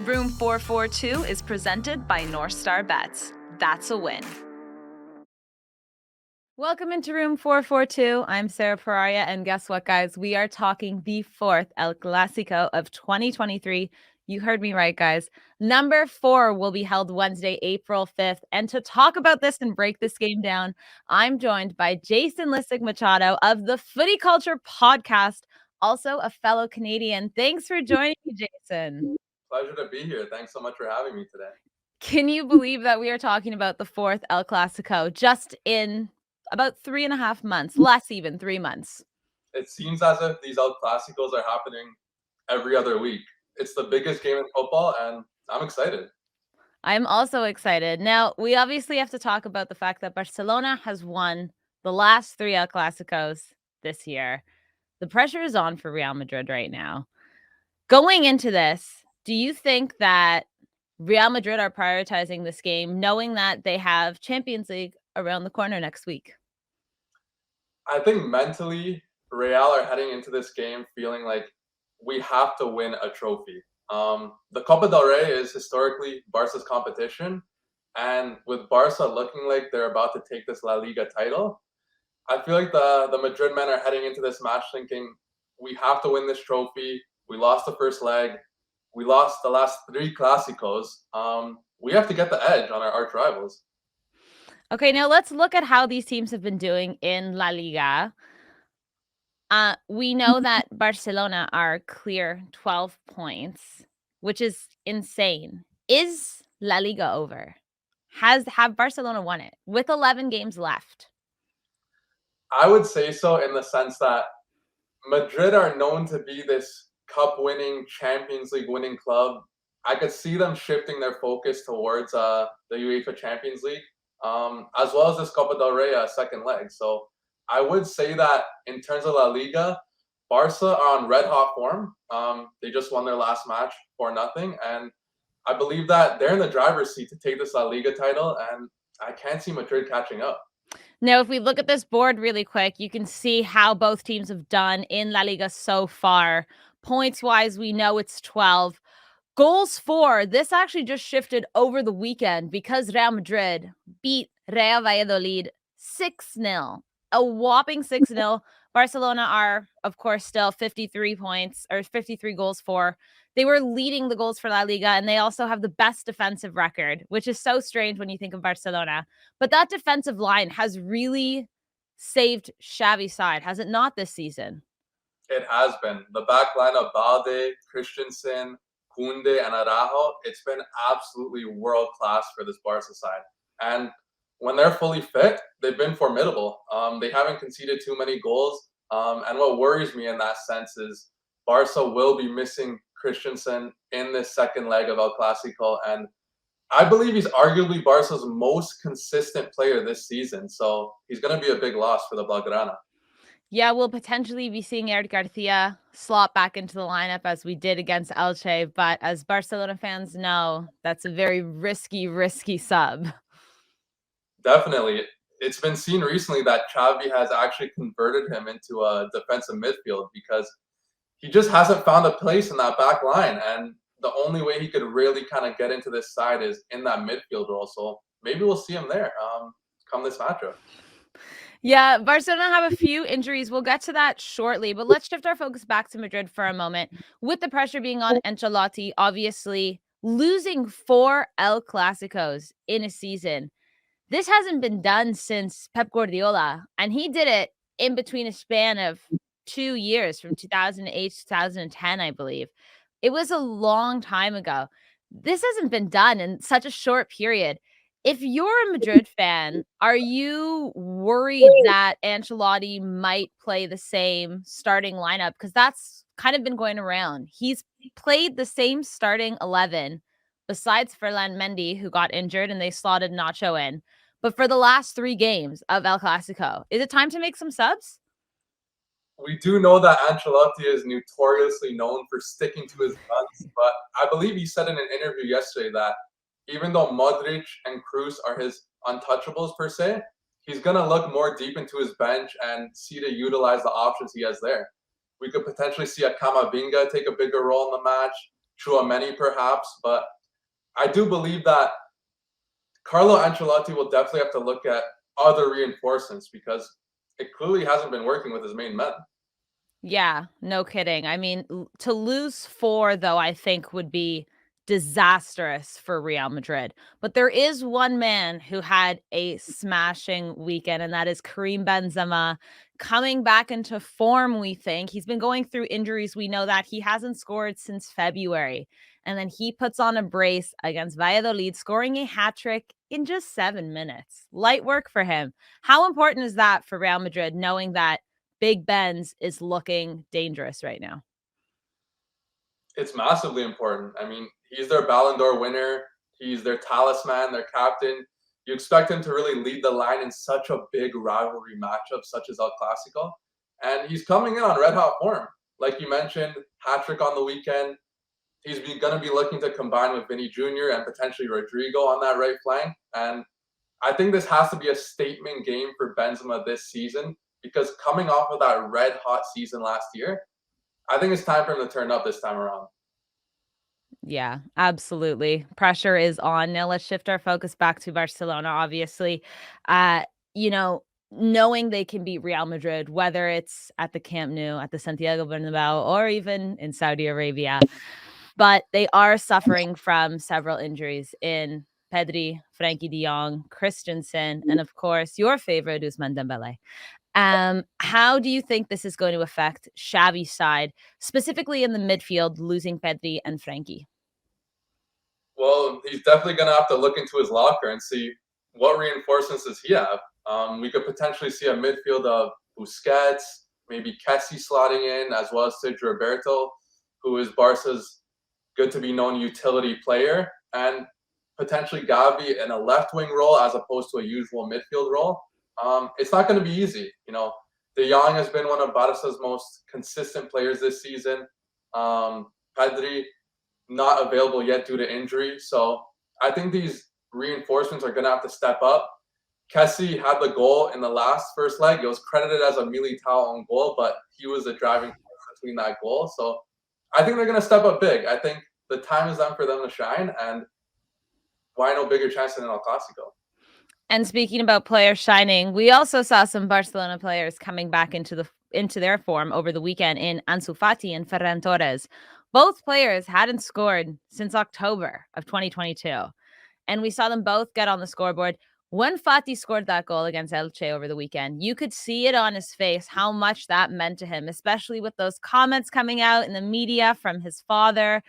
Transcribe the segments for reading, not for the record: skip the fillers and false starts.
Room 442 is presented by North Star Bets. That's a win. Welcome into Room 442. I'm Sarah Pararia, and guess what, guys? We are talking the fourth El Clásico of 2023. You heard me right, guys. Number 4 will be held Wednesday, April 5th. And to talk about this and break this game down, I'm joined by Jason Lysik-Machado of the Footy Culture Podcast, also a fellow Canadian. Thanks for joining me, Jason. Pleasure to be here. Thanks so much for having me today. Can you believe that we are talking about the fourth El Clásico just in about 3.5 months, less even 3 months? It seems as if these El Clásicos are happening every other week. It's the biggest game in football, and I'm excited. I'm also excited. Now, we obviously have to talk about the fact that Barcelona has won the last 3 El Clásicos this year. The pressure is on for Real Madrid right now. Going into this, do you think that Real Madrid are prioritizing this game, knowing that they have Champions League around the corner next week? I think mentally, Real are heading into this game feeling like we have to win a trophy. The Copa del Rey is historically Barca's competition, and with Barca looking like they're about to take this La Liga title, I feel like the Madrid men are heading into this match thinking we have to win this trophy. We lost the first leg. We lost the last 3 Clásicos. We have to get the edge on our arch rivals. Okay, now let's look at how these teams have been doing in La Liga. We know that Barcelona are clear 12 points, which is insane. Is La Liga over? Have Barcelona won it with 11 games left? I would say so in the sense that Madrid are known to be this cup-winning, Champions League winning club. I could see them shifting their focus towards the UEFA Champions League, as well as this Copa del Rey second leg. So I would say that in terms of La Liga, Barca are on red-hot form. They just won their last match 4-0, and I believe that they're in the driver's seat to take this La Liga title, and I can't see Madrid catching up. Now, if we look at this board really quick, you can see how both teams have done in La Liga so far. Points-wise, we know it's 12. Goals for, this actually just shifted over the weekend because Real Madrid beat Real Valladolid 6-0. A whopping 6-0. Barcelona are, of course, still 53 points or 53 goals for. They were leading the goals for La Liga, and they also have the best defensive record, which is so strange when you think of Barcelona. But that defensive line has really saved Xavi's side, has it not, this season? It has been. The back line of Balde, Christensen, Koundé, and Araujo, it's been absolutely world-class for this Barca side. And when they're fully fit, they've been formidable. They haven't conceded too many goals. And what worries me in that sense is Barca will be missing Christensen in this second leg of El Clásico. And I believe he's arguably Barca's most consistent player this season. So he's going to be a big loss for the Blaugrana. Yeah, we'll potentially be seeing Eric Garcia slot back into the lineup as we did against Elche. But as Barcelona fans know, that's a very risky sub. Definitely. It's been seen recently that Xavi has actually converted him into a defensive midfield because he just hasn't found a place in that back line. And the only way he could really kind of get into this side is in that midfield role. So maybe we'll see him there come this matchup. Yeah, Barcelona have a few injuries. We'll get to that shortly, but let's shift our focus back to Madrid for a moment. With the pressure being on Ancelotti, obviously losing 4 El Clásicos in a season. This hasn't been done since Pep Guardiola, and he did it in between a span of 2 years from 2008 to 2010, I believe. It was a long time ago. This hasn't been done in such a short period. If you're a Madrid fan, are you worried that Ancelotti might play the same starting lineup? Because that's kind of been going around. He's played the same starting 11 besides Ferland Mendy, who got injured, and they slotted Nacho in. But for the last 3 games of El Clásico, is it time to make some subs? We do know that Ancelotti is notoriously known for sticking to his guns, but I believe he said in an interview yesterday that even though Modric and Kroos are his untouchables per se, he's going to look more deep into his bench and see to utilize the options he has there. We could potentially see a Camavinga take a bigger role in the match. Tchouaméni perhaps, but I do believe that Carlo Ancelotti will definitely have to look at other reinforcements because it clearly hasn't been working with his main men. Yeah, no kidding. I mean, to lose 4, though, I think would be disastrous for Real Madrid. But there is one man who had a smashing weekend, and that is Karim Benzema coming back into form, we think. He's been going through injuries. We know that he hasn't scored since February. And then he puts on a brace against Valladolid, scoring a hat trick in just 7 minutes. Light work for him. How important is that for Real Madrid, knowing that Big Benz is looking dangerous right now? It's massively important. I mean, he's their Ballon d'Or winner. He's their talisman, their captain. You expect him to really lead the line in such a big rivalry matchup, such as El Clásico. And he's coming in on red hot form. Like you mentioned, hat trick on the weekend. He's going to be looking to combine with Vinny Jr. and potentially Rodrigo on that right flank. And I think this has to be a statement game for Benzema this season because coming off of that red hot season last year, I think it's time for him to turn up this time around. Yeah, absolutely. Pressure is on. Now let's shift our focus back to Barcelona, obviously. Uh, you know, knowing they can beat Real Madrid, whether it's at the Camp Nou, at the Santiago Bernabeu, or even in Saudi Arabia, but they are suffering from several injuries in Pedri, Frankie de Jong, Christensen, and of course, your favorite, Ousmane Dembele. How do you think this is going to affect Xavi's side, specifically in the midfield, losing Pedri and Frankie? Well, he's definitely going to have to look into his locker and see what reinforcements does he have. We could potentially see a midfield of Busquets, maybe Kessie slotting in, as well as Sergio Roberto, who is Barca's good-to-be-known utility player, and potentially Gavi in a left-wing role as opposed to a usual midfield role. It's not going to be easy. De Jong has been one of Barca's most consistent players this season. Pedri not available yet due to injury. So I think these reinforcements are going to have to step up. Kessie had the goal in the first leg. It was credited as a Militao own goal, but he was the driving force between that goal. So I think they're going to step up big. I think the time is done for them to shine, and why no bigger chance than in El Clásico? And speaking about players shining, we also saw some Barcelona players coming back into their form over the weekend in Ansu Fati and Ferran Torres. Both players hadn't scored since October of 2022, and we saw them both get on the scoreboard. When Fati scored that goal against Elche over the weekend, you could see it on his face how much that meant to him, especially with those comments coming out in the media from his father.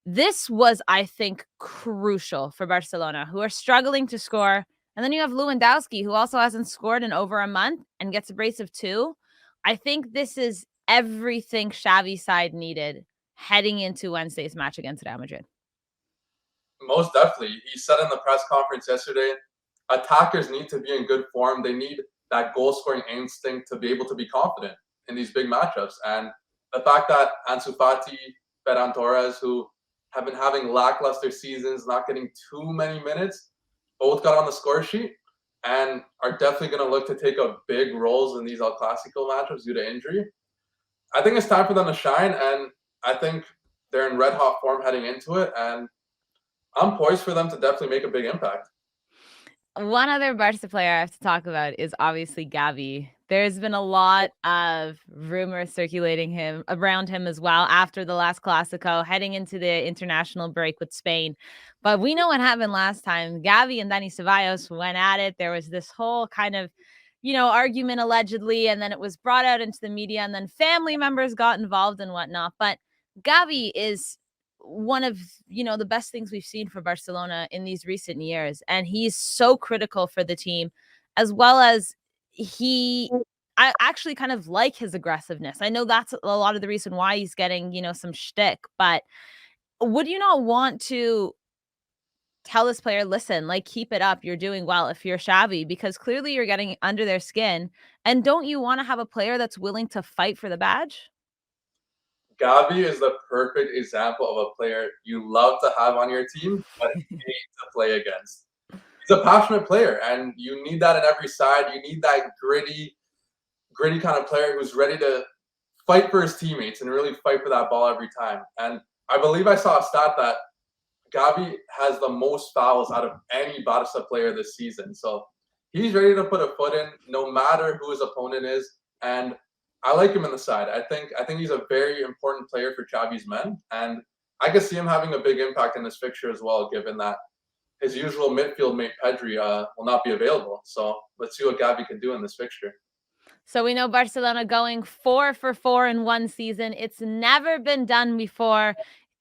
This was, I think, crucial for Barcelona, who are struggling to score. And then you have Lewandowski, who also hasn't scored in over a month and gets a brace of 2. I think this is everything Xavi's side needed heading into Wednesday's match against Real Madrid. Most definitely. He said in the press conference yesterday, attackers need to be in good form. They need that goal-scoring instinct to be able to be confident in these big matchups. And the fact that Ansu Fati, Ferran Torres, who have been having lackluster seasons, not getting too many minutes, both got on the score sheet and are definitely going to look to take up big roles in these El Clásico matchups due to injury. I think it's time for them to shine, and I think they're in red-hot form heading into it, and I'm poised for them to definitely make a big impact. One other Barca player I have to talk about is obviously Gavi. There's been a lot of rumors circulating around him as well after the last Clásico, heading into the international break with Spain. But we know what happened last time. Gavi and Dani Ceballos went at it. There was this whole kind of, argument allegedly, and then it was brought out into the media, and then family members got involved and whatnot. But Gavi is one of the best things we've seen for Barcelona in these recent years, and he's so critical for the team, as well as I actually kind of like his aggressiveness. I know that's a lot of the reason why he's getting some shtick, but would you not want to tell this player, listen, keep it up, you're doing well if you're Xavi, because clearly you're getting under their skin, and don't you want to have a player that's willing to fight for the badge? Gavi is the perfect example of a player you love to have on your team, but hate to play against. He's a passionate player, and you need that in every side. You need that gritty kind of player who's ready to fight for his teammates and really fight for that ball every time. And I believe I saw a stat that Gavi has the most fouls out of any Barca player this season. So he's ready to put a foot in no matter who his opponent is. And I like him in the side. I think he's a very important player for Xavi's men. And I could see him having a big impact in this fixture as well, given that his usual midfield mate Pedri will not be available. So let's see what Gavi can do in this fixture. So we know Barcelona going 4 for 4 in one season. It's never been done before.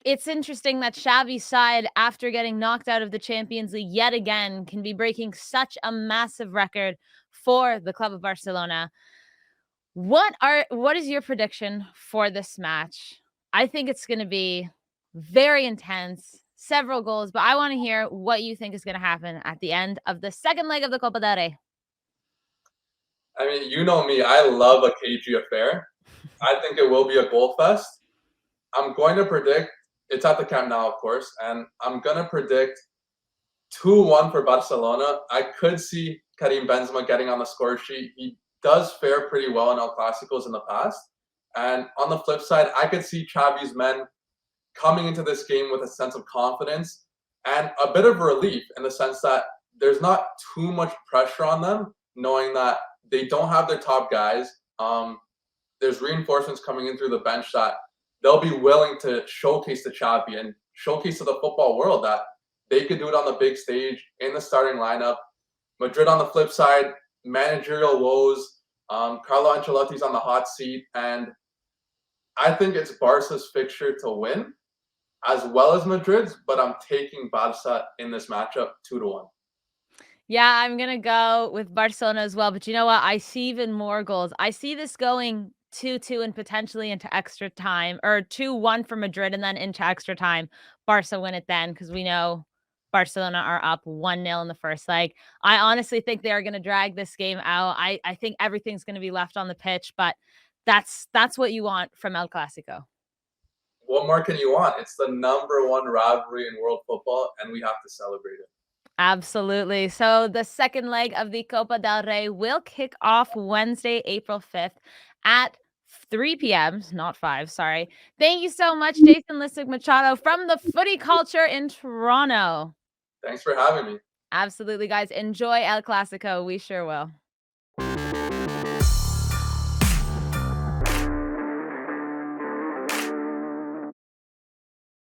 It's interesting that Xavi's side, after getting knocked out of the Champions League yet again, can be breaking such a massive record for the club of Barcelona. What is your prediction for this match? I think it's going to be very intense, several goals, but I want to hear what you think is going to happen at the end of the second leg of the Copa del Rey. I mean, you know me, I love a cagey affair. I think it will be a goal fest. I'm going to predict, it's at the Camp Nou, of course, and I'm going to predict 2-1 for Barcelona. I could see Karim Benzema getting on the score sheet. He does fare pretty well in El Clásicos in the past. And on the flip side, I could see Xavi's men coming into this game with a sense of confidence and a bit of relief in the sense that there's not too much pressure on them, knowing that they don't have their top guys. There's reinforcements coming in through the bench that they'll be willing to showcase to Xavi and showcase to the football world that they could do it on the big stage in the starting lineup. Madrid on the flip side, managerial woes. Carlo Ancelotti's on the hot seat, and I think it's Barca's fixture to win, as well as Madrid's, but I'm taking Barca in this matchup 2-1. Yeah, I'm going to go with Barcelona as well. But you know what? I see even more goals. I see this going 2-2 and potentially into extra time, or 2-1 for Madrid and then into extra time. Barca win it then, because we know Barcelona are up 1-0 in the first leg. I honestly think they are going to drag this game out. I think everything's going to be left on the pitch, but that's what you want from El Clásico. What more can you want? It's the #1 rivalry in world football, and we have to celebrate it. Absolutely. So the second leg of the Copa del Rey will kick off Wednesday, April 5th at 3 p.m. Not 5, sorry. Thank you so much, Jason Lysik-Machado from the Footy Culture in Toronto. Thanks for having me. Absolutely, guys. Enjoy El Clásico. We sure will.